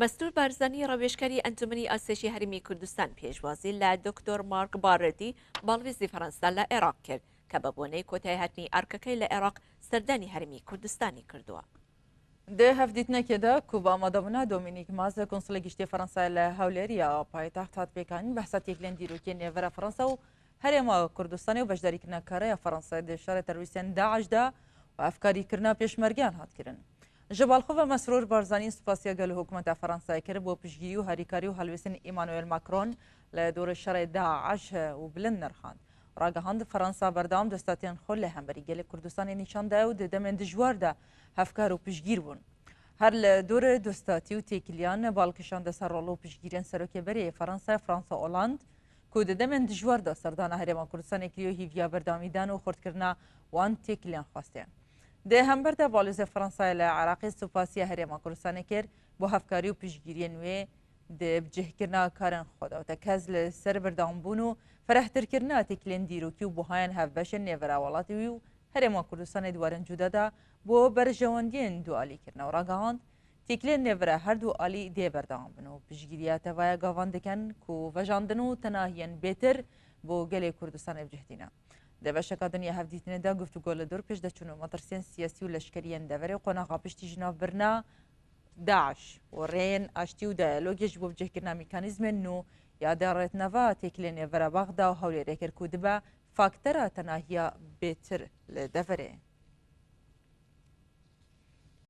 مەستور بارزانی ڕەوێژکاری ئەنجومنی ئاسێشی هەرمی کوردستان پێشوازی لە دکتۆر مارک باڕێتی باڵوێزی فەڕەنسا لە عێراق کرد کە بە بۆنەی کۆتای هاتنی ئارکەکەی لە عێراق سەردانی هەرمی کوردستانی کردووە. ده هەفدیتنەکێدا کو بە ئامادەبوونا دۆمینیک مازە کۆنسڵە گشتی فەڕەنسا لە هەولێریە پایتەخت هاتپێکانی بەحسا تێکلێن دیرۆکی نێڤەرە فەڕەنسا و هەرێما کوردستانی و بەشداریکردنەکارەیە فەڕەنسای دێشارە تەرویستیان داعشدا و ئەفکاریکردنا پێشمەرگیان هاتکردن. ji balxova Mesrûr Barzanî spasiya gel hikûmeta Fransayê kir bo piştgirî û herîkarî û helwestên Emmanuel Macron li dorê şerê Daeş û bilind nirxand. Ragihand Fransa berdewam destatiyan xwe li hemberî gelê Kurdistanê nîşan da û di demên dijwar de hevkar û piştgîr bûn. Her li dorê destatî û têkiliyan balkişan de ser rol û piştgirên Serokêberiyê Fransayê Fransa Hollande ku di demên dijwar da serdana Herêma Kurdistanê kiriyo hîviya berdewamîdan û xurtkirina wan têkiliyan xwastiye. د همبر د بالوز فرانسای له عراقی سپاسیه هرما کردستان کر با هفکاری و پیشگیری نوی د بجهکرنا کارن خدا و تکز ل سر بردانبونو فرحتر کرنا تکلین دیروکی و بوهاین هفبش نورا ولاتی و هرما کردستان دوارن جدا دا با برجواندین دوالی کرنا و راگاهاند تکلین نورا هر دو آلی دی بردانبونو پیشگیریات وای گاوان دکن کو وجاندنو تناهین بهتر با گلی کردستان بجهدینا. د بشکا دنیا هفدیتنه دا گفتگو لدور پیش دچونو مدرسین سیاسی و لشکریان دوره قناقا پشتی جناف برنا داعش و رین اشتی و دیالوگیش بو بجهکرنا میکانیزم نو یا دارت نوا تکلین ورا باغدا و حولی ریکر کودبا فاکترا تناهیا بهتر لدوره.